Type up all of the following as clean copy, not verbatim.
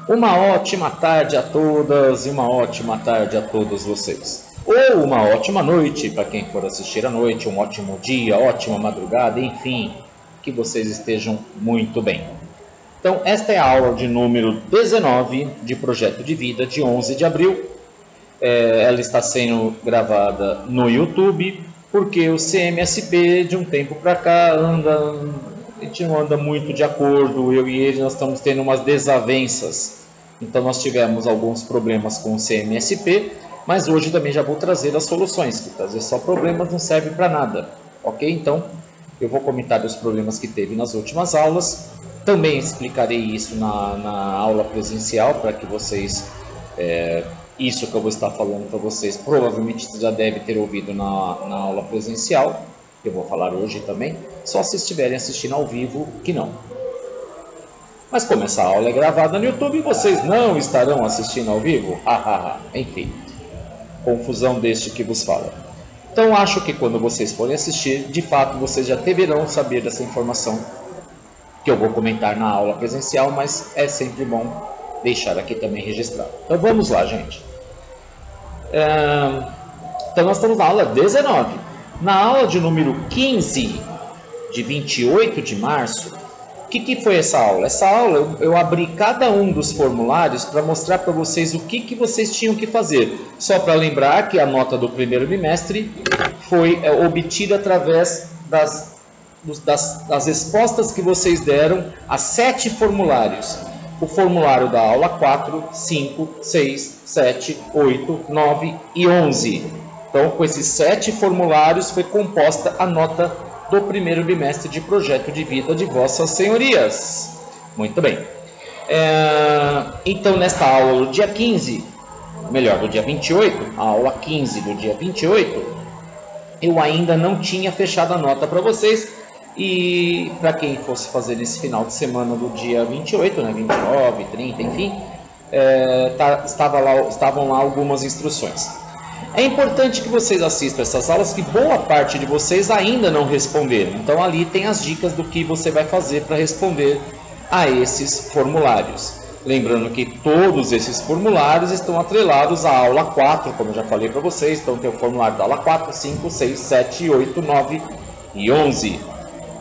Uma ótima tarde a todas e uma ótima tarde a todos vocês. Ou uma ótima noite para quem for assistir à noite, um ótimo dia, ótima madrugada, enfim, que vocês estejam muito bem. Então, esta é a aula de número 19 de Projeto de Vida de 11 de abril. Ela está sendo gravada no YouTube, porque o CMSP de um tempo para cá a gente não anda muito de acordo, eu e ele nós estamos tendo umas desavenças. Então nós tivemos alguns problemas com o CMSP, mas hoje também já vou trazer as soluções, que trazer só problemas não serve para nada, ok? Então eu vou comentar os problemas que teve nas últimas aulas, também explicarei isso na aula presencial, para que vocês, isso que eu vou estar falando para vocês, provavelmente você já deve ter ouvido na aula presencial, que eu vou falar hoje também, só se estiverem assistindo ao vivo, que não. Mas como essa aula é gravada no YouTube, vocês não estarão assistindo ao vivo? Enfim, confusão deste que vos fala. Então acho que quando vocês forem assistir, de fato vocês já deverão saber dessa informação que eu vou comentar na aula presencial, mas é sempre bom deixar aqui também registrado. Então vamos lá, gente. Então nós estamos na aula 19. Na aula de número 15, de 28 de março, o que foi essa aula? Essa aula eu abri cada um dos formulários para mostrar para vocês o que vocês tinham que fazer. Só para lembrar que a nota do primeiro bimestre foi obtida através das respostas que vocês deram a 7 formulários. O formulário da aula 4, 5, 6, 7, 8, 9 e 11. Então, com esses 7 formulários foi composta a nota do primeiro bimestre de Projeto de Vida de Vossas Senhorias. Muito bem. Então, nesta aula do dia 15, melhor, do dia 28, a aula 15 do dia 28, eu ainda não tinha fechado a nota para vocês. E para quem fosse fazer nesse final de semana do dia 28, né, 29, 30, enfim, estavam lá algumas instruções. É importante que vocês assistam essas aulas, que boa parte de vocês ainda não responderam. Então ali tem as dicas do que você vai fazer para responder a esses formulários. Lembrando que todos esses formulários estão atrelados à aula 4, como eu já falei para vocês. Então tem o formulário da aula 4, 5, 6, 7, 8, 9 e 11.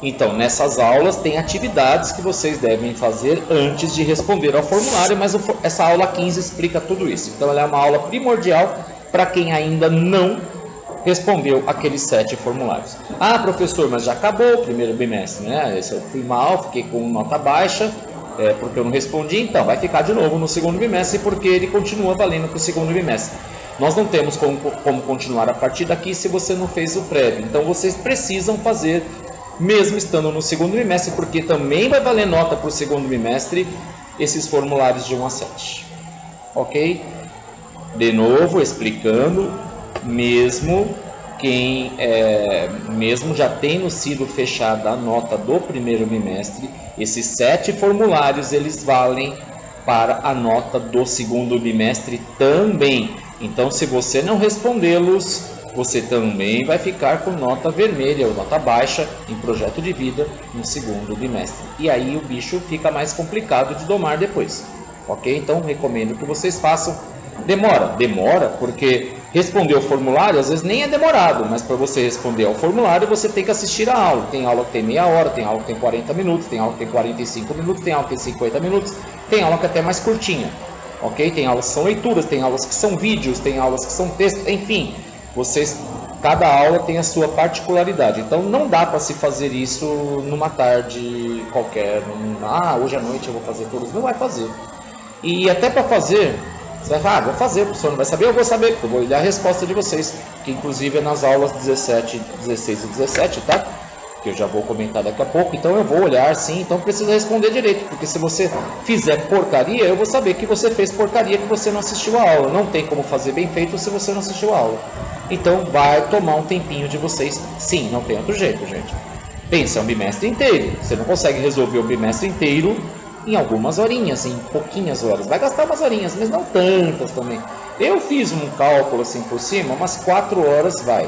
Então, nessas aulas tem atividades que vocês devem fazer antes de responder ao formulário, mas essa aula 15 explica tudo isso. Então, ela é uma aula primordial para quem ainda não respondeu aqueles 7 formulários. Ah, professor, mas já acabou o primeiro bimestre, né? Eu fui mal, fiquei com nota baixa, porque eu não respondi, então vai ficar de novo no segundo bimestre, porque ele continua valendo para o segundo bimestre. Nós não temos como continuar a partir daqui se você não fez o prévio. Então, vocês precisam fazer mesmo estando no segundo bimestre, porque também vai valer nota para o segundo bimestre esses formulários de 1 a 7. Ok? De novo, explicando, mesmo já tendo sido fechada a nota do primeiro bimestre, esses 7 formulários eles valem para a nota do segundo bimestre também. Então, se você não respondê-los, você também vai ficar com nota vermelha ou nota baixa em Projeto de Vida no segundo bimestre. E aí o bicho fica mais complicado de domar depois. Ok? Então recomendo que vocês façam. Demora porque responder o formulário às vezes nem é demorado, mas para você responder ao formulário você tem que assistir a aula. Tem aula que tem meia hora, tem aula que tem 40 minutos, tem aula que tem 45 minutos, tem aula que tem 50 minutos, tem aula que é até mais curtinha. Ok? Tem aulas que são leituras, tem aulas que são vídeos, tem aulas que são textos, enfim. Cada aula tem a sua particularidade, então não dá para se fazer isso numa tarde qualquer. Hoje à noite eu vou fazer todos. Não vai fazer. E até para fazer, você vai falar, vou fazer, o professor não vai saber, eu vou saber, porque eu vou olhar a resposta de vocês, que inclusive é nas aulas 17, 16 e 17, tá? Que eu já vou comentar daqui a pouco, então eu vou olhar sim, então precisa responder direito, porque se você fizer porcaria, eu vou saber que você fez porcaria, que você não assistiu a aula. Não tem como fazer bem feito se você não assistiu a aula. Então vai tomar um tempinho de vocês, sim, não tem outro jeito, gente. Pensa, é um bimestre inteiro, você não consegue resolver o bimestre inteiro em algumas horinhas, em pouquinhas horas. Vai gastar umas horinhas, mas não tantas também. Eu fiz um cálculo assim por cima, umas 4 horas vai.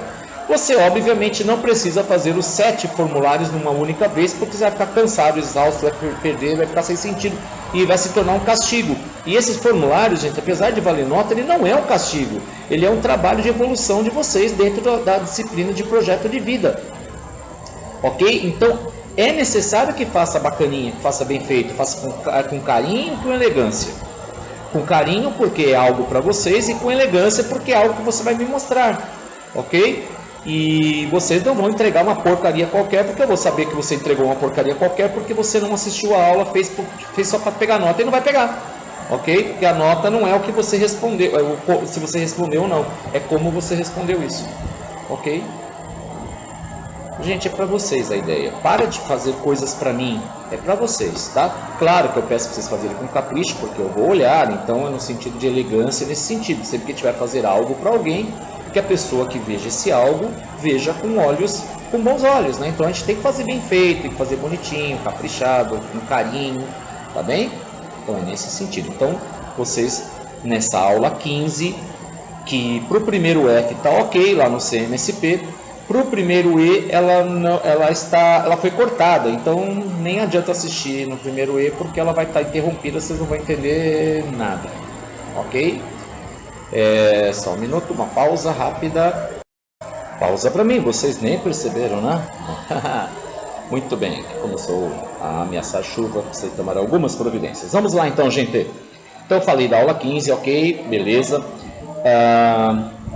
Você, obviamente, não precisa fazer os 7 formulários numa única vez, porque você vai ficar cansado, exausto, vai perder, vai ficar sem sentido e vai se tornar um castigo. E esses formulários, gente, apesar de valer nota, ele não é um castigo. Ele é um trabalho de evolução de vocês dentro da disciplina de projeto de vida. Ok? Então, é necessário que faça bacaninha, que faça bem feito, faça com carinho e com elegância. Com carinho porque é algo para vocês e com elegância porque é algo que você vai me mostrar. Ok? E vocês não vão entregar uma porcaria qualquer, porque eu vou saber que você entregou uma porcaria qualquer porque você não assistiu a aula, fez só para pegar nota e não vai pegar. Ok? Porque a nota não é o que você respondeu, se você respondeu ou não, é como você respondeu isso. Ok? Gente, é para vocês a ideia. Para de fazer coisas para mim, é para vocês, tá? Claro que eu peço para vocês fazerem com capricho, porque eu vou olhar, então é no sentido de elegância, nesse sentido. Sempre que tiver fazer algo para alguém, que a pessoa que veja esse algo, veja com bons olhos, né? Então a gente tem que fazer bem feito, tem que fazer bonitinho, caprichado, com carinho, tá bem? Então é nesse sentido. Então, vocês, nessa aula 15, que para o primeiro F está ok lá no CMSP, para o primeiro E ela foi cortada, então nem adianta assistir no primeiro E porque ela vai estar interrompida, vocês não vão entender nada, ok? Só um minuto, uma pausa rápida. Pausa para mim, vocês nem perceberam, né? Muito bem, começou a ameaçar chuva, vocês tomaram algumas providências. Vamos lá então, gente. Então eu falei da aula 15, ok, beleza.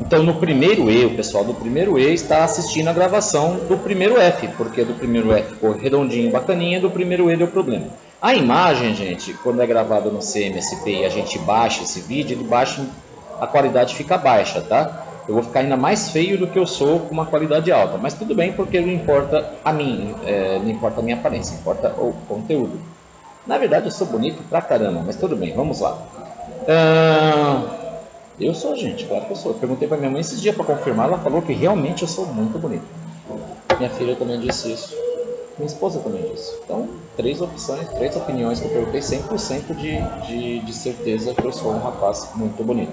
Então no primeiro E, o pessoal do primeiro E está assistindo a gravação do primeiro F, porque do primeiro F ficou redondinho, bacaninha, do primeiro E deu problema. A imagem, gente, quando é gravada no CMSP e a gente baixa esse vídeo, a qualidade fica baixa, tá? Eu vou ficar ainda mais feio do que eu sou com uma qualidade alta, mas tudo bem porque não importa a mim, não importa a minha aparência, importa o conteúdo. Na verdade eu sou bonito pra caramba, mas tudo bem, vamos lá. Eu sou, gente, claro que eu sou. Eu perguntei pra minha mãe esses dias para confirmar, ela falou que realmente eu sou muito bonito. Minha filha também disse isso. Minha esposa também disse. Então, 3 opiniões que eu perguntei, 100% de certeza que eu sou um rapaz muito bonito.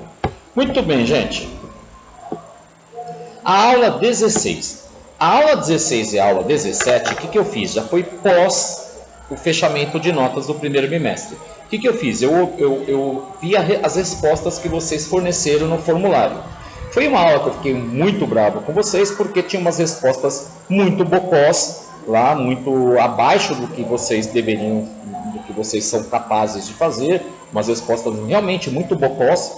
Muito bem, gente. A aula 16. A aula 16 e a aula 17, o que eu fiz? Já foi pós o fechamento de notas do primeiro bimestre. O que eu fiz? Eu vi as respostas que vocês forneceram no formulário. Foi uma aula que eu fiquei muito bravo com vocês, porque tinha umas respostas muito bocós lá, muito abaixo do que vocês deveriam, do que vocês são capazes de fazer, umas respostas realmente muito bocós.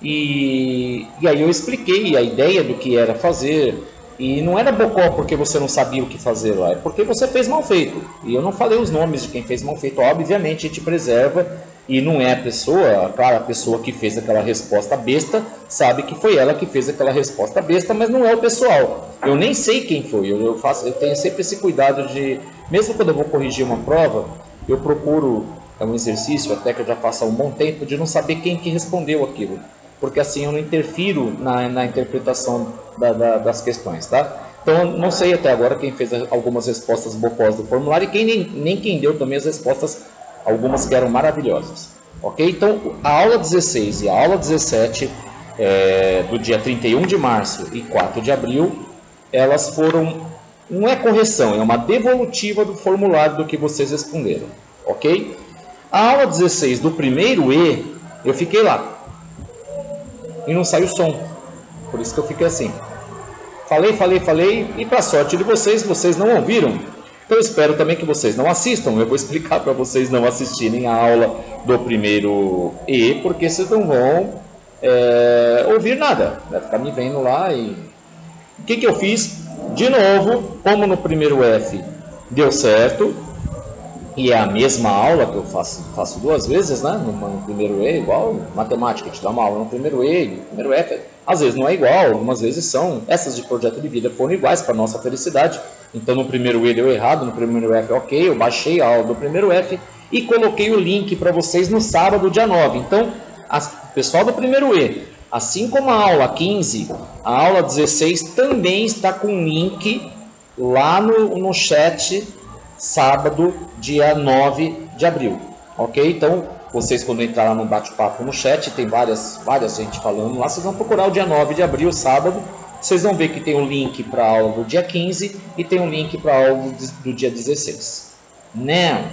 E aí eu expliquei a ideia do que era fazer, e não era bocó porque você não sabia o que fazer lá, é porque você fez mal feito. E eu não falei os nomes de quem fez mal feito, obviamente a gente preserva, e não é a pessoa, claro, a pessoa que fez aquela resposta besta sabe que foi ela que fez aquela resposta besta, mas não é o pessoal. Eu nem sei quem foi, eu tenho sempre esse cuidado de, mesmo quando eu vou corrigir uma prova, eu procuro, é um exercício até que eu já faço há um bom tempo, de não saber quem que respondeu aquilo, porque assim eu não interfiro na interpretação das questões, tá? Então, não sei até agora quem fez algumas respostas bocós do formulário e nem quem deu também as respostas, algumas que eram maravilhosas, ok? Então, a aula 16 e a aula 17, do dia 31 de março e 4 de abril, elas foram, não é correção, é uma devolutiva do formulário do que vocês responderam, ok? A aula 16 do primeiro E, eu fiquei lá, e não saiu som, por isso que eu fiquei assim. Falei, e para sorte de vocês não ouviram. Então eu espero também que vocês não assistam. Eu vou explicar para vocês não assistirem a aula do primeiro E, porque vocês não vão ouvir nada. Vai ficar me vendo lá e... O que eu fiz? De novo, como no primeiro F deu certo, e é a mesma aula que eu faço 2 vezes, né? No primeiro E, igual matemática, a gente dá uma aula no primeiro E, no primeiro F. Às vezes não é igual, algumas vezes são. Essas de projeto de vida foram iguais para nossa felicidade. Então no primeiro E deu errado, no primeiro F ok, eu baixei a aula do primeiro F e coloquei o link para vocês no sábado, dia 9. Então, pessoal do primeiro E, assim como a aula 15, a aula 16 também está com link lá no chat, sábado, dia 9 de abril, ok? Então, vocês quando entrar lá no bate-papo no chat, tem várias gente falando lá, vocês vão procurar o dia 9 de abril, sábado, vocês vão ver que tem um link para a aula do dia 15 e tem um link para a aula do dia 16. Não,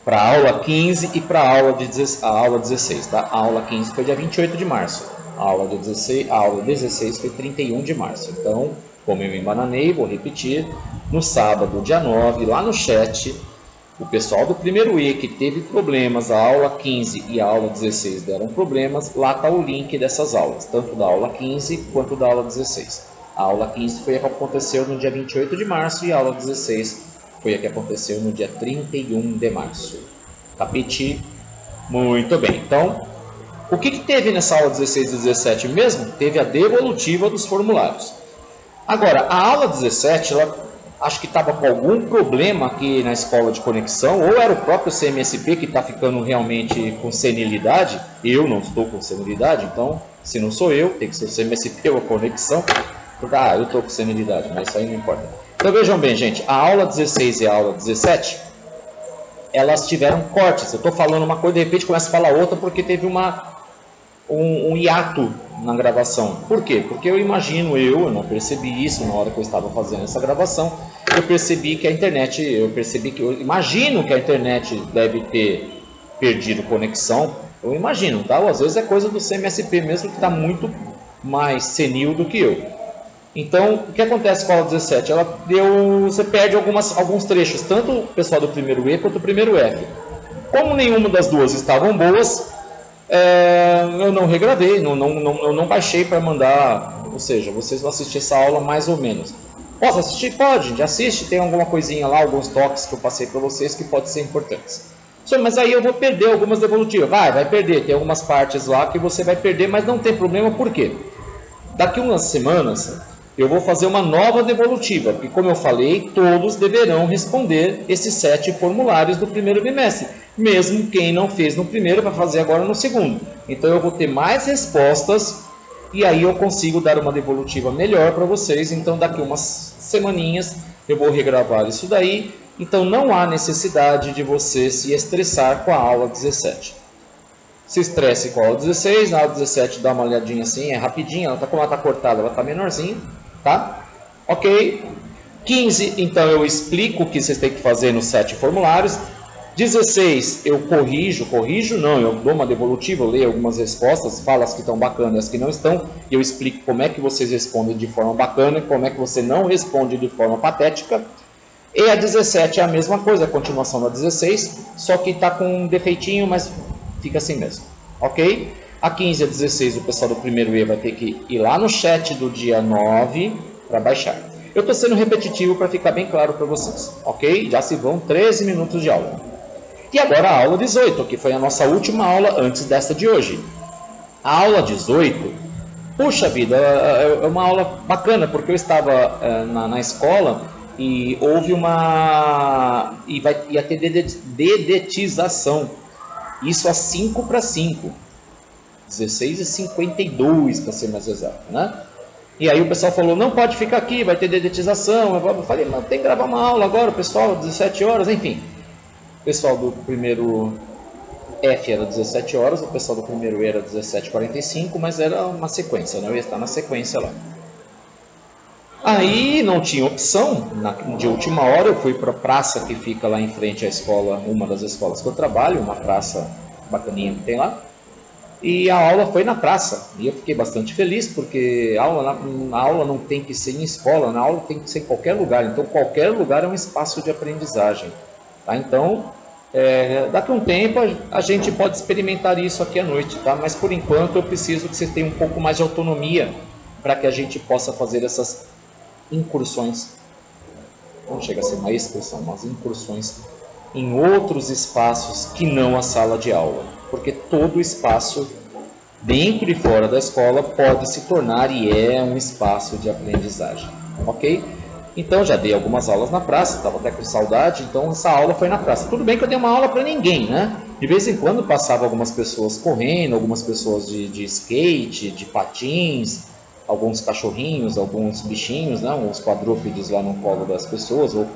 para a aula 15 e para a aula 16, tá? A aula 15 foi dia 28 de março, a aula 16 foi 31 de março. Então, como eu me embananei, vou repetir, no sábado, dia 9, lá no chat, o pessoal do primeiro E que teve problemas, a aula 15 e a aula 16 deram problemas, lá está o link dessas aulas, tanto da aula 15 quanto da aula 16. A aula 15 foi a que aconteceu no dia 28 de março e a aula 16 foi a que aconteceu no dia 31 de março. Capite? Muito bem. Então, o que teve nessa aula 16 e 17 mesmo? Teve a devolutiva dos formulários. Agora, a aula 17, acho que estava com algum problema aqui na escola de conexão, ou era o próprio CMSP que está ficando realmente com senilidade. Eu não estou com senilidade, então, se não sou eu, tem que ser o CMSP ou a conexão. Eu estou com senilidade, mas isso aí não importa. Então vejam bem, gente, a aula 16 e a aula 17, elas tiveram cortes. Eu estou falando uma coisa, de repente começa a falar outra, porque teve um hiato na gravação. Por quê? Porque eu não percebi isso na hora que eu estava fazendo essa gravação. Eu imagino que a internet deve ter perdido conexão. Eu imagino, tá? Ou às vezes é coisa do CMSP mesmo, que está muito mais senil do que eu. Então, o que acontece com a aula 17? Você perde alguns trechos, tanto o pessoal do primeiro E quanto o primeiro F. Como nenhuma das duas estavam boas, eu não regravei, eu não baixei para mandar, ou seja, vocês vão assistir essa aula mais ou menos. Posso assistir? Pode, já assiste, tem alguma coisinha lá, alguns toques que eu passei para vocês que podem ser importantes. Mas aí eu vou perder algumas devolutivas. Vai perder, tem algumas partes lá que você vai perder, mas não tem problema, por quê? Daqui umas semanas eu vou fazer uma nova devolutiva, porque como eu falei, todos deverão responder esses 7 formulários do primeiro bimestre, mesmo quem não fez no primeiro vai fazer agora no segundo. Então eu vou ter mais respostas e aí eu consigo dar uma devolutiva melhor para vocês. Então daqui umas semaninhas eu vou regravar isso daí, então não há necessidade de você se estressar com a aula 17. Se estresse com a aula 16, na aula 17 dá uma olhadinha assim, é rapidinho, como ela está cortada, ela está menorzinha, tá? Ok. 15, então eu explico o que vocês têm que fazer nos 7 formulários. 16, eu corrijo não, eu dou uma devolutiva, eu leio algumas respostas, falo as que estão bacanas e as que não estão, e eu explico como é que vocês respondem de forma bacana e como é que você não responde de forma patética. E a 17 é a mesma coisa, a continuação da 16, só que está com um defeitinho, mas fica assim mesmo, ok? A 15 e a 16 o pessoal do primeiro E vai ter que ir lá no chat do dia 9 para baixar. Eu estou sendo repetitivo para ficar bem claro para vocês, ok? Já se vão 13 minutos de aula. E agora a aula 18, que foi a nossa última aula antes desta de hoje. A aula 18, puxa vida, é uma aula bacana, porque eu estava na escola e houve ia ter dedetização. Isso a 5 para 5. 16h52 para ser mais exato, né? E aí o pessoal falou, não pode ficar aqui, vai ter dedetização. Eu falei, mas tem que gravar uma aula agora, pessoal, 17 horas, enfim. O pessoal do primeiro F era 17 horas, o pessoal do primeiro E era 17h45, mas era uma sequência, né? Eu ia estar na sequência lá. Aí não tinha opção, de última hora eu fui para a praça que fica lá em frente à escola, uma das escolas que eu trabalho, uma praça bacaninha que tem lá. E a aula foi na praça, e eu fiquei bastante feliz, porque a aula não tem que ser em escola, a aula tem que ser em qualquer lugar, então qualquer lugar é um espaço de aprendizagem. Tá? Então, daqui a um tempo a gente pode experimentar isso aqui à noite, tá? Mas por enquanto eu preciso que vocês tenham um pouco mais de autonomia para que a gente possa fazer essas incursões, não chega a ser uma excursão, mas incursões em outros espaços que não a sala de aula, porque todo espaço dentro e fora da escola pode se tornar e é um espaço de aprendizagem, ok? Então já dei algumas aulas na praça, estava até com saudade, então essa aula foi na praça. Tudo bem que eu dei uma aula para ninguém, né? De vez em quando passava algumas pessoas correndo, algumas pessoas de skate, de patins, alguns cachorrinhos, alguns bichinhos, né? Uns quadrúpedes lá no colo das pessoas, ou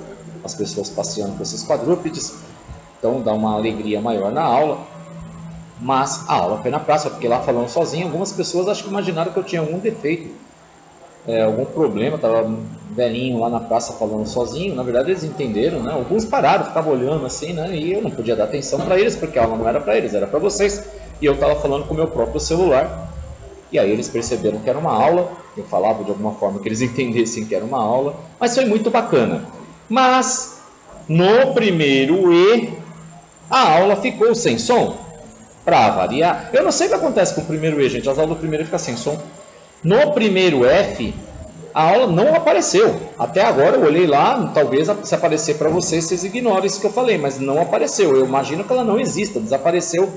as pessoas passeando com esses quadrúpedes. Então dá uma alegria maior na aula. Mas a aula foi na praça, porque lá falando sozinho, algumas pessoas acho que imaginaram que eu tinha algum defeito. algum problema, estava um velhinho lá na praça falando sozinho. Na verdade eles entenderam, né? Alguns pararam, ficavam olhando assim, né? E eu não podia dar atenção para eles, porque a aula não era para eles, era para vocês. E eu estava falando com o meu próprio celular. E aí eles perceberam que era uma aula, eu falava de alguma forma que eles entendessem que era uma aula, mas foi muito bacana. Mas no primeiro E, a aula ficou sem som, para variar. Eu não sei o que acontece com o primeiro E, gente, as aulas do primeiro E ficam sem som. No primeiro F, a aula não apareceu. Até agora eu olhei lá, talvez se aparecer para vocês, vocês ignorem isso que eu falei, mas não apareceu. Eu imagino que ela não exista, desapareceu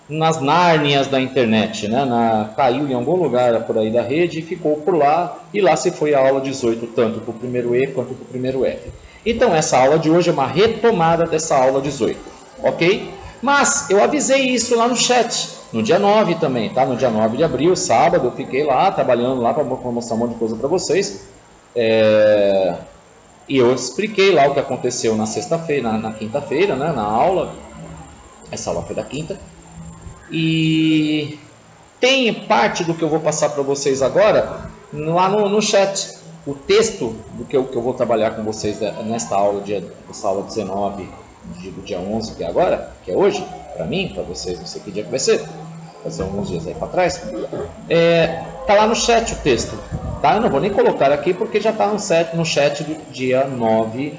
nas Nárnias da internet, né? Caiu em algum lugar por aí da rede e ficou por lá, e lá se foi a aula 18, tanto para o primeiro E quanto para o primeiro F. Então essa aula de hoje é uma retomada dessa aula 18, ok? Mas eu avisei isso lá no chat, no dia 9 também, tá? No dia 9 de abril, sábado, eu fiquei lá, trabalhando lá para mostrar um monte de coisa para vocês. E eu expliquei lá o que aconteceu na sexta-feira, na quinta-feira, né? Na aula. Essa aula foi da quinta. E tem parte do que eu vou passar para vocês agora lá no chat. O texto do que eu vou trabalhar com vocês nesta aula, essa aula 19 do dia 11, que é agora, que é hoje, para mim, para vocês, não sei que dia que vai ser, fazer alguns dias aí para trás, tá lá no chat o texto, tá? Eu não vou nem colocar aqui porque já está no chat do dia 9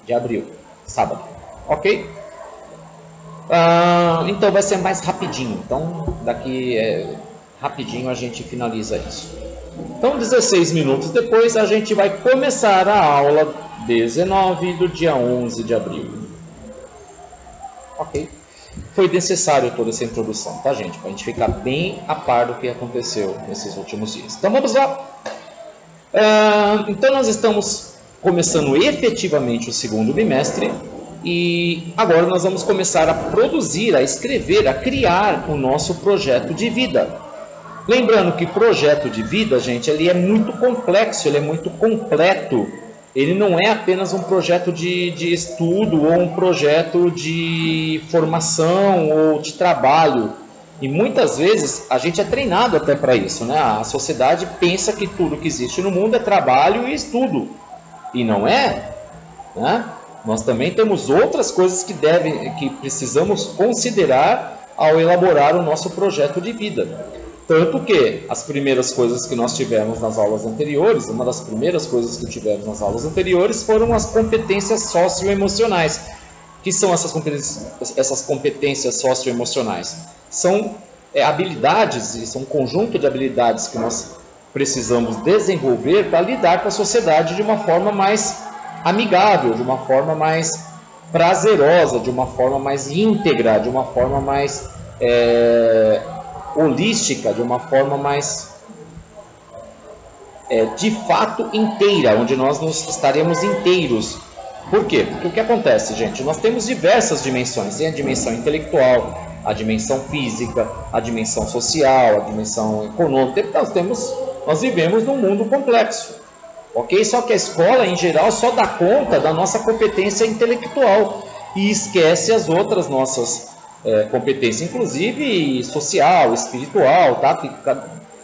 de abril, sábado, ok? Então vai ser mais rapidinho, então daqui rapidinho a gente finaliza isso. Então 16 minutos depois a gente vai começar a aula 19 do dia 11 de abril. Ok? Foi necessário toda essa introdução, tá, gente? Para a gente ficar bem a par do que aconteceu nesses últimos dias. Então vamos lá. Então nós estamos começando efetivamente o segundo bimestre e agora nós vamos começar a produzir, a escrever, a criar o nosso projeto de vida. Lembrando que projeto de vida, gente, ele é muito complexo, ele é muito completo. Ele não é apenas um projeto de estudo ou um projeto de formação ou de trabalho. E muitas vezes a gente é treinado até para isso, né? A sociedade pensa que tudo que existe no mundo é trabalho e estudo. E não é, né? Nós também temos outras coisas que precisamos considerar ao elaborar o nosso projeto de vida. Tanto que as primeiras coisas que nós tivemos nas aulas anteriores, uma das primeiras coisas que tivemos nas aulas anteriores foram as competências socioemocionais. O que são essas competências socioemocionais? São habilidades, e são um conjunto de habilidades que nós precisamos desenvolver para lidar com a sociedade de uma forma mais amigável, de uma forma mais prazerosa, de uma forma mais íntegra, de uma forma mais holística, de uma forma mais de fato inteira, onde nós estaremos inteiros. Por quê? Porque o que acontece, gente? Nós temos diversas dimensões. Tem a dimensão intelectual, a dimensão física, a dimensão social, a dimensão econômica. Nós vivemos num mundo complexo, ok? Só que a escola, em geral, só dá conta da nossa competência intelectual e esquece as outras nossas competência, inclusive social, espiritual, tá?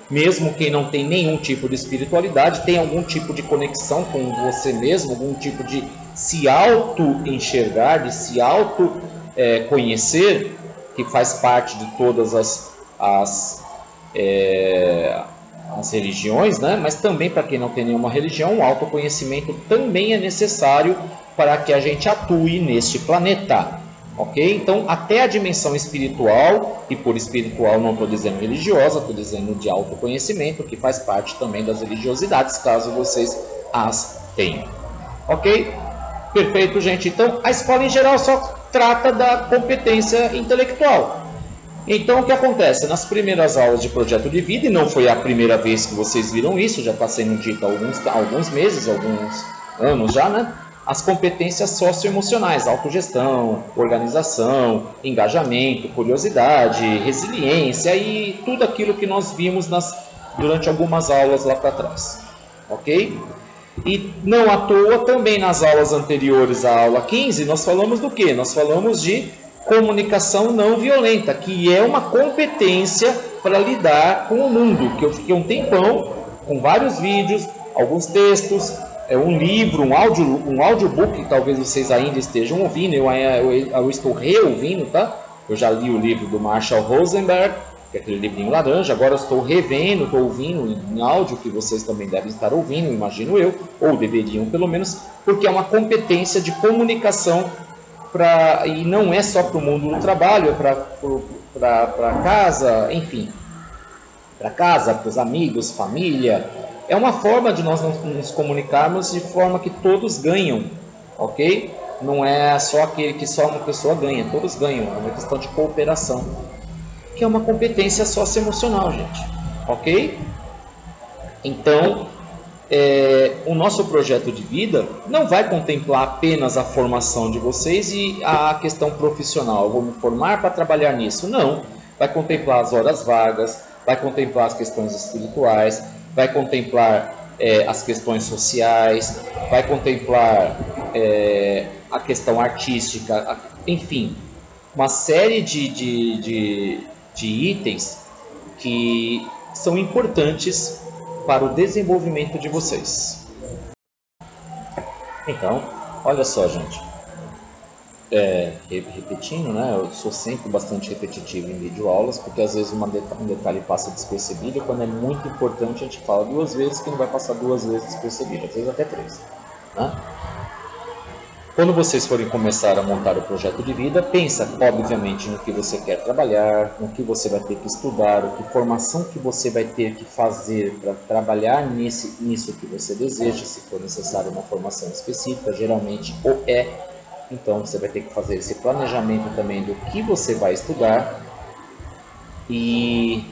Mesmo quem não tem nenhum tipo de espiritualidade, tem algum tipo de conexão com você mesmo, algum tipo de se auto-enxergar, de se auto-conhecer, que faz parte de todas as religiões, né? Mas também para quem não tem nenhuma religião, o autoconhecimento também é necessário para que a gente atue neste planeta. Ok? Então, até a dimensão espiritual, e por espiritual não estou dizendo religiosa, estou dizendo de autoconhecimento, que faz parte também das religiosidades, caso vocês as tenham. Ok? Perfeito, gente. Então, a escola em geral só trata da competência intelectual. Então, o que acontece? Nas primeiras aulas de projeto de vida, e não foi a primeira vez que vocês viram isso, já está sendo dito há alguns meses, alguns anos já, né? As competências socioemocionais, autogestão, organização, engajamento, curiosidade, resiliência e tudo aquilo que nós vimos durante algumas aulas lá para trás, ok? E não à toa, também nas aulas anteriores à aula 15, nós falamos do quê? Nós falamos de comunicação não violenta, que é uma competência para lidar com o mundo, que eu fiquei um tempão com vários vídeos, alguns textos, um livro, um audiobook que talvez vocês ainda estejam ouvindo, eu estou reouvindo, tá? Eu já li o livro do Marshall Rosenberg, que é aquele livrinho laranja, agora eu estou revendo, estou ouvindo em áudio, que vocês também devem estar ouvindo, imagino eu, ou deveriam pelo menos, porque é uma competência de comunicação, e não é só para o mundo do trabalho, é para casa, enfim, para casa, para os amigos, família. É uma forma de nós nos comunicarmos de forma que todos ganham, ok? Não é só aquele que só uma pessoa ganha, todos ganham, é uma questão de cooperação, que é uma competência socioemocional, gente, ok? Então, o nosso projeto de vida não vai contemplar apenas a formação de vocês e a questão profissional, eu vou me formar para trabalhar nisso, não. Vai contemplar as horas vagas, vai contemplar as questões espirituais, vai contemplar as questões sociais, vai contemplar a questão artística, enfim, uma série de itens que são importantes para o desenvolvimento de vocês. Então, olha só, gente, repetindo, né? Eu sou sempre bastante repetitivo em videoaulas, porque às vezes um detalhe passa despercebido, quando é muito importante a gente fala 2 vezes, que não vai passar 2 vezes despercebido, às vezes até 3, né? Quando vocês forem começar a montar o projeto de vida, pensa, obviamente, no que você quer trabalhar, no que você vai ter que estudar, que formação que você vai ter que fazer para trabalhar nisso que você deseja, se for necessário uma formação específica, geralmente então você vai ter que fazer esse planejamento também do que você vai estudar e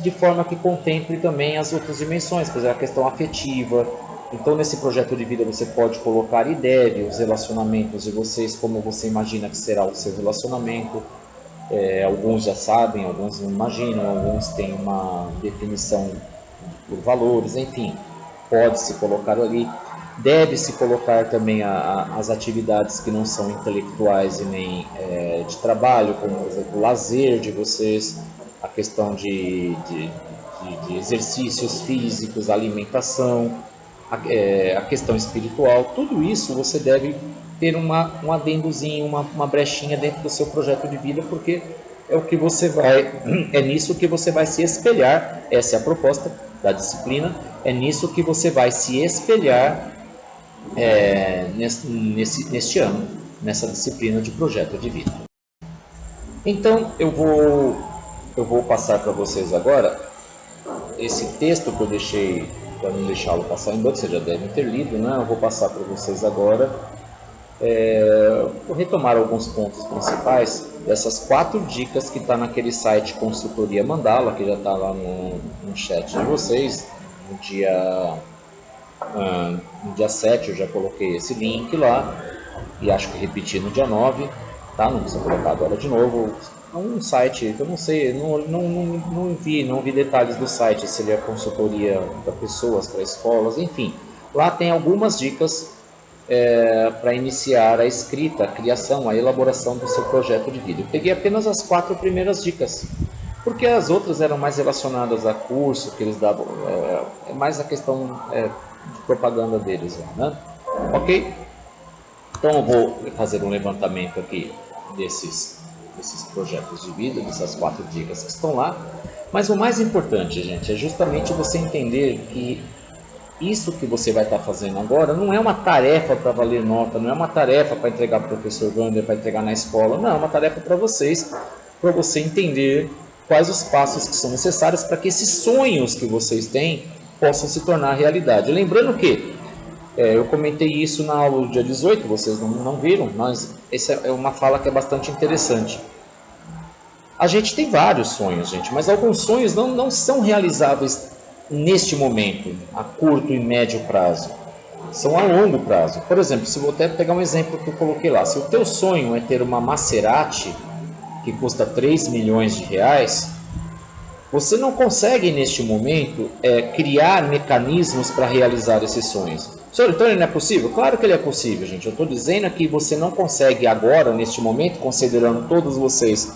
de forma que contemple também as outras dimensões, por exemplo, a questão afetiva. Então, nesse projeto de vida, você pode colocar e deve os relacionamentos de vocês, como você imagina que será o seu relacionamento. Alguns já sabem, alguns não imaginam, alguns têm uma definição por valores, enfim, pode-se colocar ali. Deve-se colocar também as atividades que não são intelectuais e nem de trabalho, como, por exemplo, o lazer de vocês, a questão de exercícios físicos, alimentação, a questão espiritual, tudo isso você deve ter um adendozinho, uma brechinha dentro do seu projeto de vida, porque é nisso que você vai se espelhar. Essa é a proposta da disciplina, é nisso que você vai se espelhar neste ano, nessa disciplina de projeto de vida. Então eu vou passar para vocês agora esse texto que eu deixei, para não deixá-lo passar em branco, vocês já devem ter lido, né? Eu vou passar para vocês agora, vou retomar alguns pontos principais dessas 4 dicas que está naquele site Consultoria Mandala, que já está lá no chat de vocês. No dia 7 eu já coloquei esse link lá, e acho que repeti no dia 9, tá? Não precisa colocar agora de novo. É um site que eu não sei, não vi detalhes do site, se ele é consultoria para pessoas, para escolas, enfim. Lá tem algumas dicas para iniciar a escrita, a criação, a elaboração do seu projeto de vida. Eu peguei apenas as 4 primeiras dicas, porque as outras eram mais relacionadas a curso que eles davam, é mais a questão de propaganda deles, né? Ok? Então eu vou fazer um levantamento aqui desses projetos de vida, dessas 4 dicas que estão lá. Mas o mais importante, gente, é justamente você entender que isso que você vai estar fazendo agora não é uma tarefa para valer nota, não é uma tarefa para entregar para o professor Wander, para entregar na escola, não, é uma tarefa para vocês, para você entender quais os passos que são necessários para que esses sonhos que vocês têm possam se tornar realidade. Lembrando que eu comentei isso na aula do dia 18, vocês não viram, mas essa é uma fala que é bastante interessante. A gente tem vários sonhos, gente, mas alguns sonhos não são realizáveis neste momento, a curto e médio prazo. São a longo prazo. Por exemplo, se vou até pegar um exemplo que eu coloquei lá. Se o teu sonho é ter uma Maserati que custa 3 milhões de reais, você não consegue neste momento criar mecanismos para realizar esses sonhos. Senhor, então ele não é possível? Claro que ele é possível, gente. Eu estou dizendo que você não consegue agora, neste momento, considerando todos vocês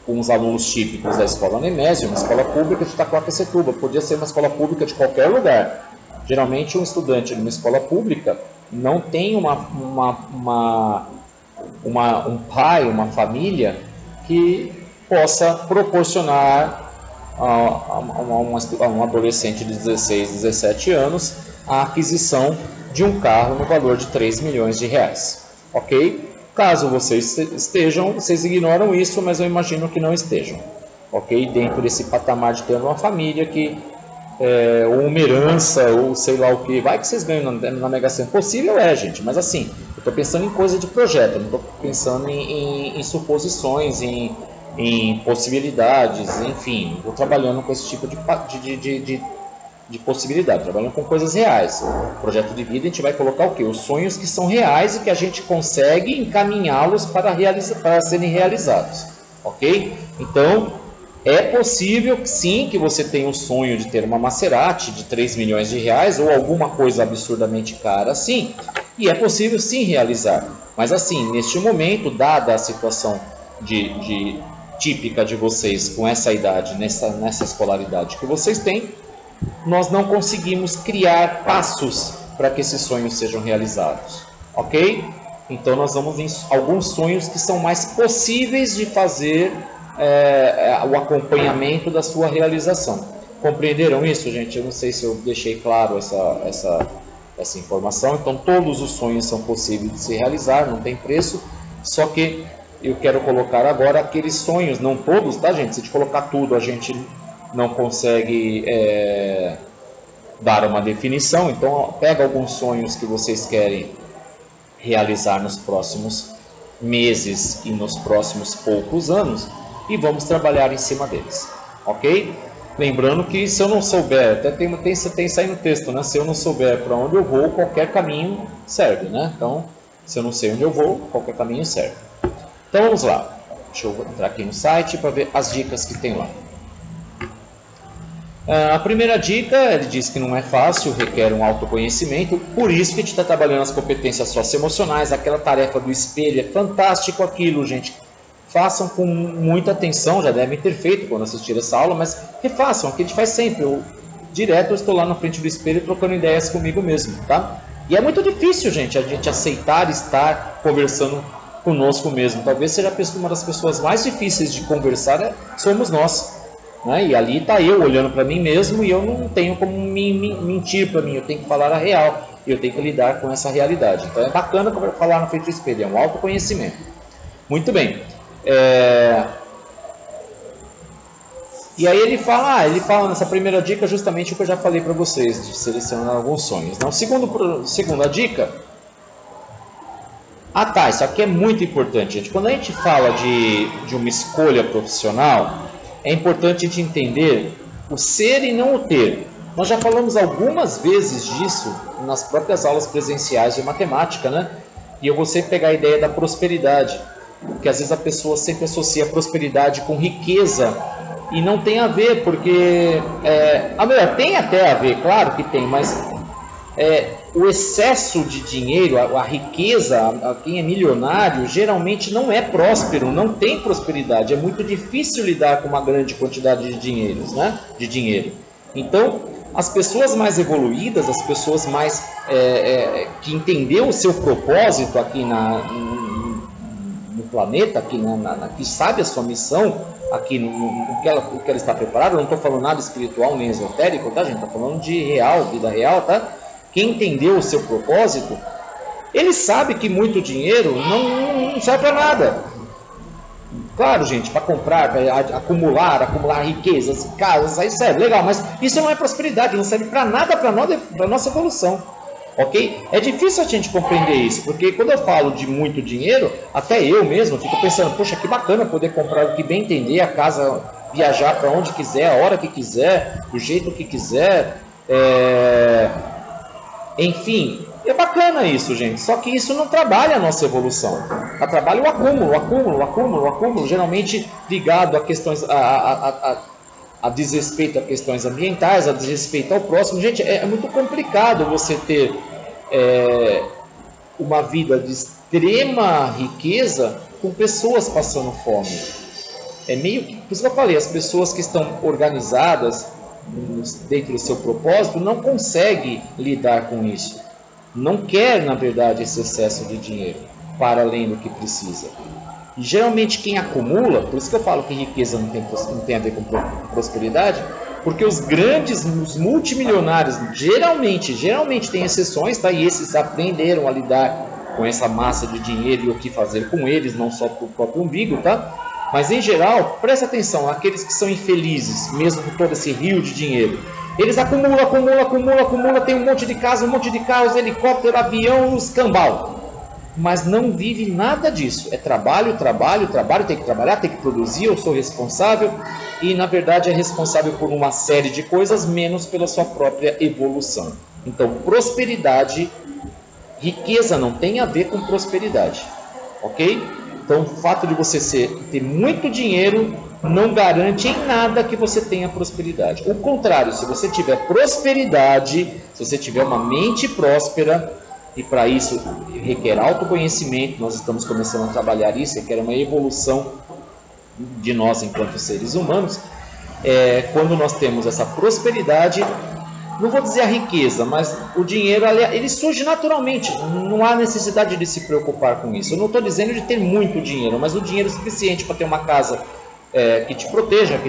com os alunos típicos da escola Nemésio, uma escola pública de Itaquaquecetuba, podia ser uma escola pública de qualquer lugar. Geralmente um estudante de uma escola pública não tem um pai, uma família que possa proporcionar a um adolescente de 16, 17 anos a aquisição de um carro no valor de 3 milhões de reais. Ok? Caso vocês estejam, vocês ignoram isso, mas eu imagino que não estejam. Ok? Dentro desse patamar de ter uma família que ou uma herança, ou sei lá o que, vai que vocês ganham na Mega Sena. Possível gente, mas assim, eu estou pensando em coisa de projeto, não estou pensando em suposições, em possibilidades, enfim, estou trabalhando com esse tipo de possibilidade, trabalhando com coisas reais. Projeto de vida, a gente vai colocar o quê? Os sonhos que são reais e que a gente consegue encaminhá-los para serem realizados, ok? Então, é possível, sim, que você tenha o sonho de ter uma Maserati de 3 milhões de reais ou alguma coisa absurdamente cara assim, e é possível sim realizar. Mas assim, neste momento, dada a situação típica de vocês com essa idade, nessa escolaridade que vocês têm, nós não conseguimos criar passos para que esses sonhos sejam realizados, ok? Então nós vamos em alguns sonhos que são mais possíveis de fazer o acompanhamento da sua realização. Compreenderam isso, gente? Eu não sei se eu deixei claro essa informação. Então todos os sonhos são possíveis de se realizar, não tem preço, só que eu quero colocar agora aqueles sonhos, não todos, tá, gente? Se a gente colocar tudo, a gente não consegue dar uma definição. Então pega alguns sonhos que vocês querem realizar nos próximos meses e nos próximos poucos anos e vamos trabalhar em cima deles, ok? Lembrando que se eu não souber, até tem isso aí no texto, né? Se eu não souber para onde eu vou, qualquer caminho serve, né? Então, se eu não sei onde eu vou, qualquer caminho serve. Então vamos lá, deixa eu entrar aqui no site para ver as dicas que tem lá. A primeira dica, ele diz que não é fácil, requer um autoconhecimento, por isso que a gente está trabalhando as competências socioemocionais, aquela tarefa do espelho, é fantástico aquilo, gente. Façam com muita atenção, já devem ter feito quando assistir essa aula, mas refaçam, o que a gente faz sempre. Direto eu estou lá na frente do espelho trocando ideias comigo mesmo, tá? E é muito difícil, gente, a gente aceitar estar conversando conosco mesmo. Talvez seja uma das pessoas mais difíceis de conversar, somos nós. Né? E ali está eu olhando para mim mesmo e eu não tenho como mentir para mim, eu tenho que falar a real, eu tenho que lidar com essa realidade. Então é bacana falar na frente do espelho, é um autoconhecimento. Muito bem. E aí ele fala nessa primeira dica justamente o que eu já falei para vocês, de selecionar alguns sonhos. Então, segunda dica, tá, isso aqui é muito importante, gente. Quando a gente fala de uma escolha profissional, é importante a gente entender o ser e não o ter. Nós já falamos algumas vezes disso nas próprias aulas presenciais de matemática, né? E eu vou sempre pegar a ideia da prosperidade, porque às vezes a pessoa sempre associa prosperidade com riqueza e não tem a ver, porque tem até a ver, claro que tem, mas o excesso de dinheiro, a riqueza, quem é milionário, geralmente não é próspero, não tem prosperidade. É muito difícil lidar com uma grande quantidade de dinheiro. Então, as pessoas mais evoluídas, as pessoas mais que entenderam o seu propósito aqui no planeta, que sabe a sua missão, aqui no que ela está preparada, eu não estou falando nada espiritual nem esotérico, tá, gente? Estou falando de real, vida real, tá? Quem entendeu o seu propósito, ele sabe que muito dinheiro não serve para nada. Claro, gente, para comprar, para acumular riquezas, casas, aí serve, legal, mas isso não é prosperidade, não serve para nada para nossa evolução, ok? É difícil a gente compreender isso, porque quando eu falo de muito dinheiro, até eu mesmo fico pensando, poxa, que bacana poder comprar o que bem entender, a casa, viajar para onde quiser, a hora que quiser, do jeito que quiser, enfim, é bacana isso, gente. Só que isso não trabalha a nossa evolução. Ela trabalha o acúmulo, geralmente ligado a questões a desrespeito a questões ambientais, a desrespeito ao próximo. Gente, é muito complicado você ter uma vida de extrema riqueza com pessoas passando fome. É meio que, por isso que eu falei, as pessoas que estão organizadas dentro do seu propósito não conseguem lidar com isso. Não quer, na verdade, esse excesso de dinheiro para além do que precisa. E geralmente quem acumula, por isso que eu falo que riqueza não tem a ver com prosperidade, porque os grandes, os multimilionários, geralmente tem exceções, tá? E esses aprenderam a lidar com essa massa de dinheiro e o que fazer com eles, não só para o próprio umbigo, tá? Mas em geral, presta atenção, aqueles que são infelizes, mesmo com todo esse rio de dinheiro, eles acumulam, tem um monte de casa, um monte de carros, helicóptero, avião, escambau. Mas não vive nada disso. É trabalho, tem que trabalhar, tem que produzir, eu sou responsável. E na verdade é responsável por uma série de coisas, menos pela sua própria evolução. Então, prosperidade, riqueza não tem a ver com prosperidade, ok? Então, o fato de você ter muito dinheiro não garante em nada que você tenha prosperidade. O contrário, se você tiver prosperidade, se você tiver uma mente próspera, e para isso requer autoconhecimento, nós estamos começando a trabalhar isso, requer uma evolução de nós enquanto seres humanos. Quando nós temos essa prosperidade, não vou dizer a riqueza, mas o dinheiro ele surge naturalmente, não há necessidade de se preocupar com isso. Eu não estou dizendo de ter muito dinheiro, mas o dinheiro suficiente para ter uma casa que te proteja,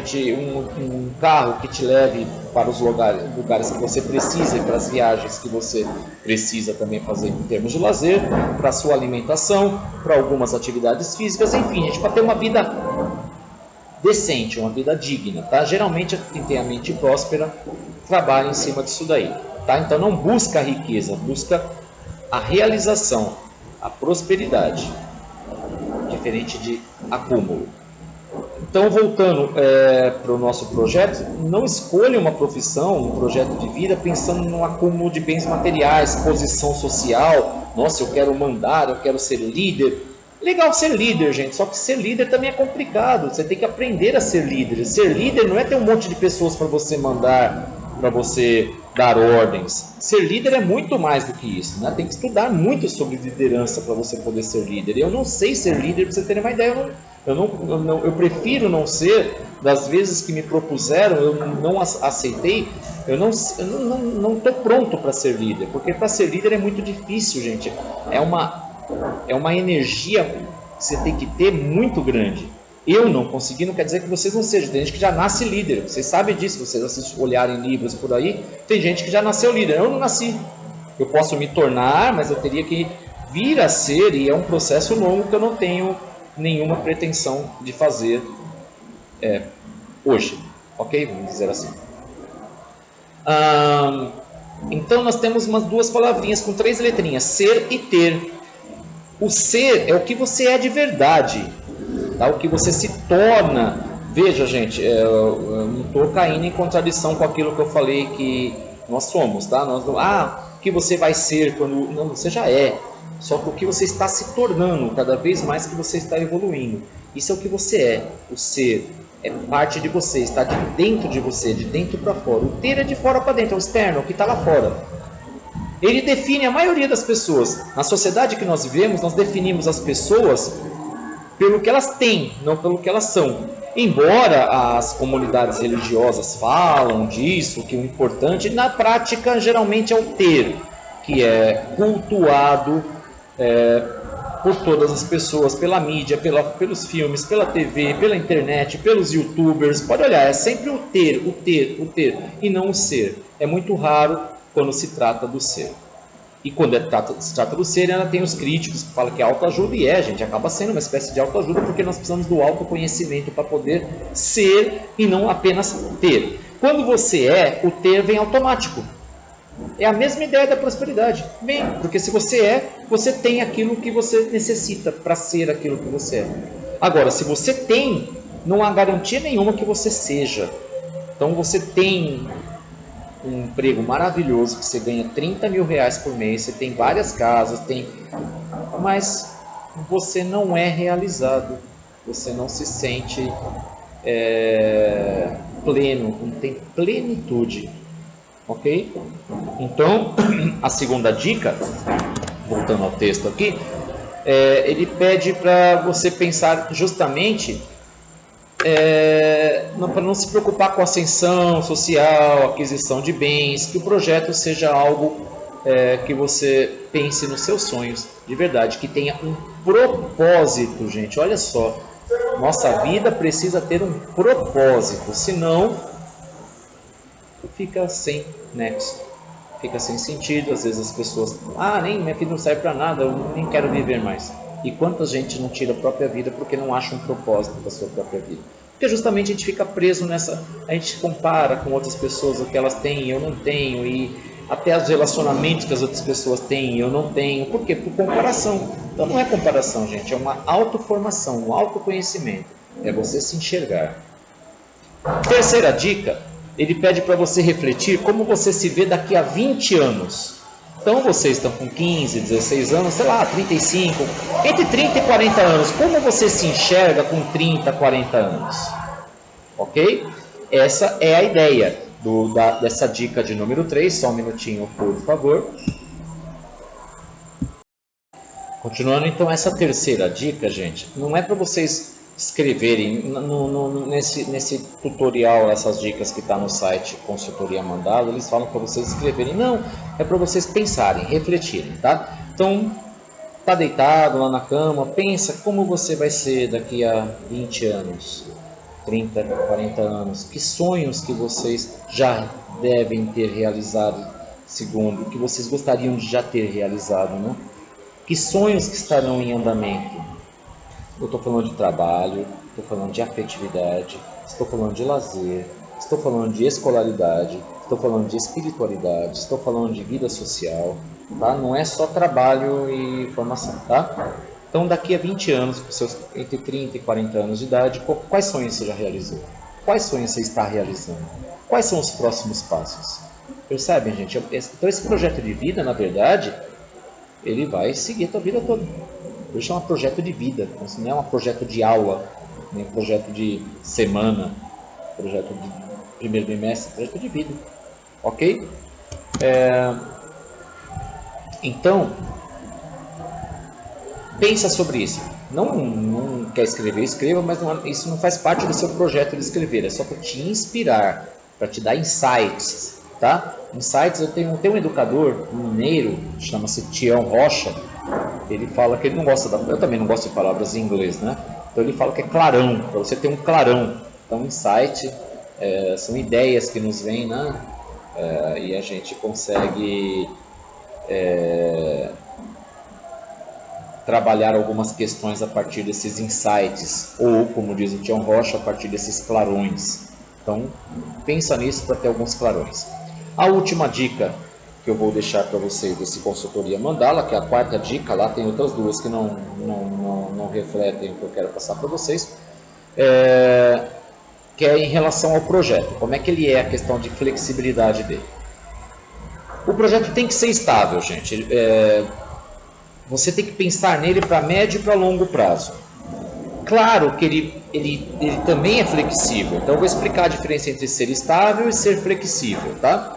um carro que te leve para os lugares que você precisa e para as viagens que você precisa também fazer em termos de lazer, para a sua alimentação, para algumas atividades físicas, enfim, para ter uma vida decente, uma vida digna, tá? Geralmente quem tem a mente próspera trabalha em cima disso daí, tá? Então não busca a riqueza, busca a realização, a prosperidade, diferente de acúmulo. Então, voltando para o nosso projeto, não escolha uma profissão, um projeto de vida pensando no acúmulo de bens materiais, posição social. Nossa, eu quero mandar, eu quero ser líder. Legal ser líder, gente, só que ser líder também é complicado. Você tem que aprender a ser líder. Ser líder não é ter um monte de pessoas para você mandar, para você dar ordens. Ser líder é muito mais do que isso, né? Tem que estudar muito sobre liderança para você poder ser líder. Eu não sei ser líder, para você terem uma ideia. Eu prefiro não ser. Das vezes que me propuseram, eu não aceitei. Eu não estou pronto para ser líder, porque para ser líder é muito difícil, gente. É uma energia que você tem que ter muito grande. Eu não consegui, não quer dizer que vocês não sejam. Tem gente que já nasce líder, vocês sabem disso, vocês olharem livros por aí, tem gente que já nasceu líder. Eu não nasci. Eu posso me tornar, mas eu teria que vir a ser, e é um processo longo que eu não tenho nenhuma pretensão de fazer hoje, ok? Vamos dizer assim. Então nós temos umas duas palavrinhas com 3 letrinhas, ser e ter. O ser é o que você é de verdade, tá? O que você se torna. Veja, gente, eu não estou caindo em contradição com aquilo que eu falei que nós somos, tá? O que você vai ser quando... Não, você já é. Só que o que você está se tornando, cada vez mais que você está evoluindo. Isso é o que você é. O ser é parte de você, está de dentro de você, de dentro para fora. O ter é de fora para dentro, é o externo, é o que está lá fora. Ele define a maioria das pessoas. Na sociedade que nós vivemos, nós definimos as pessoas pelo que elas têm, não pelo que elas são. Embora as comunidades religiosas falam disso, que o importante, na prática, geralmente é o ter, que é cultuado por todas as pessoas, pela mídia, pelos filmes, pela TV, pela internet, pelos youtubers. Pode olhar, é sempre o ter, e não o ser. É muito raro quando se trata do ser. E quando se trata do ser, ela tem os críticos que falam que é autoajuda, e gente, acaba sendo uma espécie de autoajuda, porque nós precisamos do autoconhecimento para poder ser e não apenas ter. Quando você o ter vem automático. É a mesma ideia da prosperidade. Bem, porque se você tem aquilo que você necessita para ser aquilo que você é. Agora, se você tem, não há garantia nenhuma que você seja. Então você tem um emprego maravilhoso, que você ganha 30 mil reais por mês, você tem várias casas, mas você não é realizado, você não se sente pleno, não tem plenitude, ok? Então, a segunda dica, voltando ao texto aqui, ele pede para você pensar justamente para não se preocupar com ascensão social, aquisição de bens, que o projeto seja algo que você pense nos seus sonhos, de verdade, que tenha um propósito, gente. Olha só, nossa vida precisa ter um propósito, senão fica sem nexo, fica sem sentido. Às vezes as pessoas, nem minha vida não serve para nada, eu nem quero viver mais. E quanta gente não tira a própria vida porque não acha um propósito para a sua própria vida? Porque justamente a gente fica preso nessa, a gente compara com outras pessoas o que elas têm e eu não tenho, e até os relacionamentos que as outras pessoas têm e eu não tenho. Por quê? Por comparação. Então não é comparação, gente, é uma autoformação, um autoconhecimento. É você se enxergar. Terceira dica, ele pede para você refletir como você se vê daqui a 20 anos. Então vocês estão com 15, 16 anos, sei lá, 35, entre 30 e 40 anos. Como você se enxerga com 30, 40 anos? Ok? Essa é a ideia dessa dica de número 3. Só um minutinho, por favor. Continuando então, essa terceira dica, gente, não é para vocês escreverem nesse tutorial, essas dicas que está no site Consultoria Mandala, eles falam para vocês escreverem. Não, é para vocês pensarem, refletirem, tá? Então, tá deitado lá na cama, pensa como você vai ser daqui a 20 anos, 30, 40 anos. Que sonhos que vocês já devem ter realizado, segundo, que vocês gostariam de já ter realizado, né? Que sonhos que estarão em andamento? Eu estou falando de trabalho, estou falando de afetividade, estou falando de lazer, estou falando de escolaridade, estou falando de espiritualidade, estou falando de vida social, tá? Não é só trabalho e formação, tá? Então, daqui a 20 anos, com seus entre 30 e 40 anos de idade, quais sonhos você já realizou? Quais sonhos você está realizando? Quais são os próximos passos? Percebem, gente? Então, esse projeto de vida, na verdade, ele vai seguir a tua vida toda. Eu chamo de projeto de vida, não é um projeto de aula, nem um projeto de semana, projeto de primeiro bimestre, projeto de vida, ok? Então, pensa sobre isso. Não quer escrever, escreva, mas isso não faz parte do seu projeto de escrever, é só para te inspirar, para te dar insights, tá? Insights, eu tenho um educador mineiro, chama-se Tião Rocha. Ele fala que ele não gosta eu também não gosto de palavras em inglês, né? Então ele fala que é clarão, para você ter um clarão. Então, insight são ideias que nos vêm, né? E a gente consegue trabalhar algumas questões a partir desses insights, ou, como diz o Tião Rocha, a partir desses clarões. Então, pensa nisso para ter alguns clarões. A última dica que eu vou deixar para vocês desse Consultoria Mandala, que é a quarta dica, lá tem outras duas que não refletem o que eu quero passar para vocês, que é em relação ao projeto. Como é que ele é, a questão de flexibilidade dele. O projeto tem que ser estável, gente. Você tem que pensar nele para médio e para longo prazo. Claro que ele também é flexível, então eu vou explicar a diferença entre ser estável e ser flexível, tá?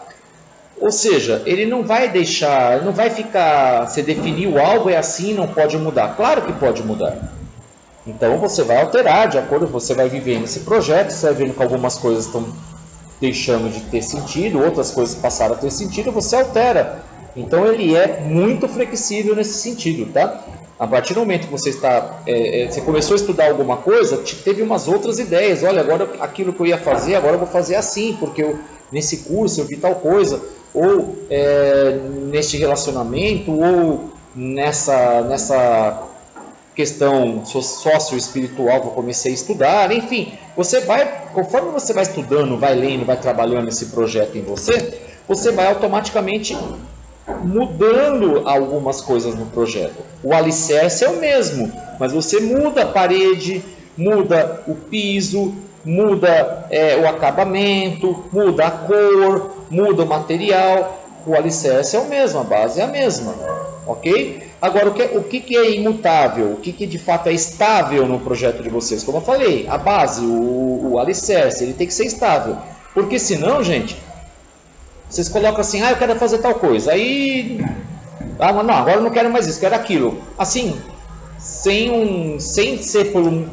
Ou seja, ele não vai deixar, não vai ficar, você definiu algo, é assim, não pode mudar. Claro que pode mudar. Então você vai alterar de acordo, você vai vivendo esse projeto, você vai vendo que algumas coisas estão deixando de ter sentido, outras coisas passaram a ter sentido, você altera. Então ele é muito flexível nesse sentido, tá? A partir do momento que você você começou a estudar alguma coisa, teve umas outras ideias. Olha, agora aquilo que eu ia fazer, agora eu vou fazer assim, porque nesse curso eu vi tal coisa, ou neste relacionamento, ou nessa questão sócio-espiritual que eu comecei a estudar. Enfim, conforme você vai estudando, vai lendo, vai trabalhando esse projeto em você, você vai automaticamente mudando algumas coisas no projeto. O alicerce é o mesmo, mas você muda a parede, muda o piso, muda o acabamento, muda a cor, muda o material. O alicerce é o mesmo, a base é a mesma, ok? Agora, o que é imutável? O que de fato é estável no projeto de vocês? Como eu falei, a base, o alicerce, ele tem que ser estável. Porque senão, gente, vocês colocam assim, eu quero fazer tal coisa. Aí, mas não, agora eu não quero mais isso, quero aquilo. Assim, sem ser pelo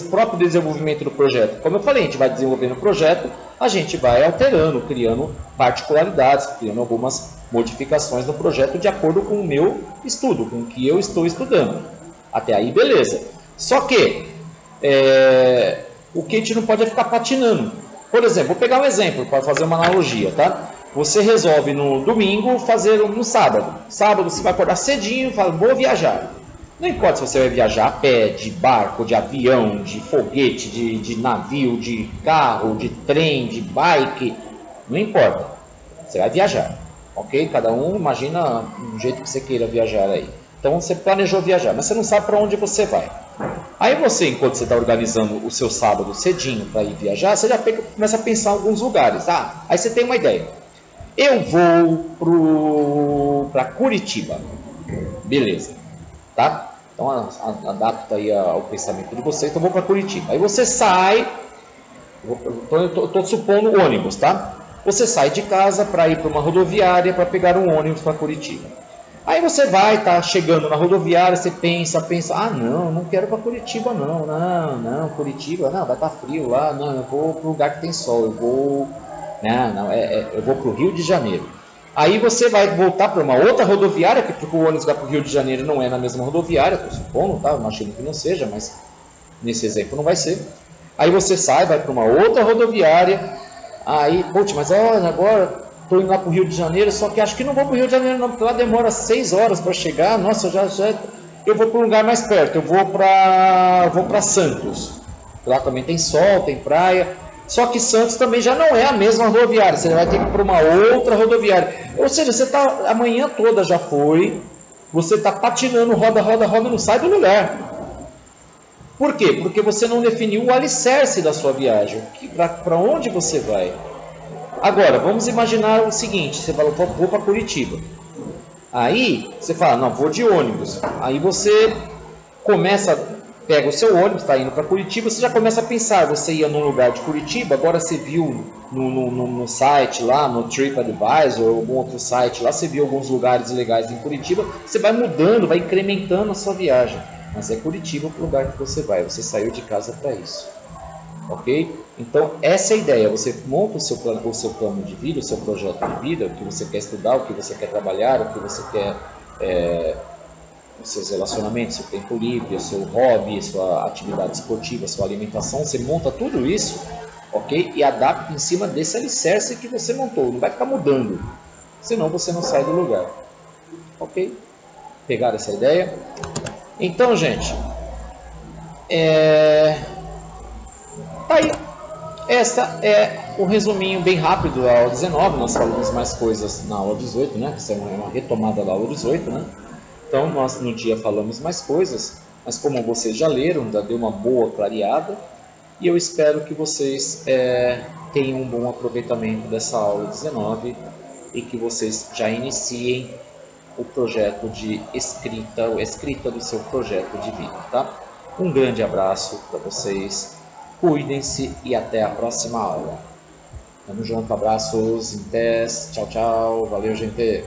próprio desenvolvimento do projeto. Como eu falei, a gente vai desenvolvendo o projeto, a gente vai alterando, criando particularidades, criando algumas modificações no projeto de acordo com o meu estudo, com o que eu estou estudando. Até aí, beleza. Só que o que a gente não pode é ficar patinando. Por exemplo, vou pegar um exemplo para fazer uma analogia, tá? Você resolve no domingo fazer no sábado. Sábado você vai acordar cedinho e fala, vou viajar. Não importa se você vai viajar a pé, de barco, de avião, de foguete, de navio, de carro, de trem, de bike. Não importa. Você vai viajar. Ok? Cada um imagina um jeito que você queira viajar aí. Então você planejou viajar, mas você não sabe para onde você vai. Aí você, enquanto você está organizando o seu sábado cedinho para ir viajar, você já começa a pensar em alguns lugares. Aí você tem uma ideia. Eu vou para Curitiba. Beleza. Tá? Então adapta aí ao pensamento de vocês. Então eu vou para Curitiba. Aí você sai, eu estou supondo ônibus, tá? Você sai de casa para ir para uma rodoviária para pegar um ônibus para Curitiba. Aí você vai, tá chegando na rodoviária, você pensa, não quero para Curitiba não, Curitiba, não, vai estar frio lá, não, eu vou para o lugar que tem sol, eu vou para o Rio de Janeiro. Aí você vai voltar para uma outra rodoviária, porque o ônibus vai para o Rio de Janeiro não é na mesma rodoviária, estou supondo, tá? Eu imagino que não seja, mas nesse exemplo não vai ser. Aí você sai, vai para uma outra rodoviária, aí, mas olha, agora estou indo lá para o Rio de Janeiro, só que acho que não vou para o Rio de Janeiro não, porque lá demora 6 horas para chegar, nossa, eu vou para um lugar mais perto, eu vou para Santos, lá também tem sol, tem praia. Só que Santos também já não é a mesma rodoviária, você vai ter que ir para uma outra rodoviária. Ou seja, você tá, a manhã toda já foi, você está patinando, roda, não sai do lugar. Por quê? Porque você não definiu o alicerce da sua viagem, para onde você vai. Agora, vamos imaginar o seguinte, você fala, vou para Curitiba. Aí, você fala, não, vou de ônibus. Aí você pega o seu ônibus, está indo para Curitiba, você já começa a pensar, você ia num lugar de Curitiba, agora você viu no site lá, no TripAdvisor ou algum outro site lá, você viu alguns lugares legais em Curitiba, você vai mudando, vai incrementando a sua viagem. Mas é Curitiba o lugar que você vai, você saiu de casa para isso. Ok? Então essa é a ideia, você monta o seu plano de vida, o seu projeto de vida, o que você quer estudar, o que você quer trabalhar, o que você quer... os seus relacionamentos, seu tempo livre, o seu hobby, sua atividade esportiva, sua alimentação, você monta tudo isso, ok? E adapta em cima desse alicerce que você montou, não vai ficar mudando, senão você não sai do lugar, ok? Pegaram essa ideia? Então, gente, tá aí. Essa é um resuminho bem rápido da aula 19, nós falamos mais coisas na aula 18, né? Essa é uma retomada da aula 18, né? Então, nós no dia falamos mais coisas, mas como vocês já leram, já deu uma boa clareada, e eu espero que vocês tenham um bom aproveitamento dessa aula 19 e que vocês já iniciem o projeto de escrita do seu projeto de vida, tá? Um grande abraço para vocês, cuidem-se e até a próxima aula. Tamo junto, abraços, em pés, tchau, tchau, valeu, gente!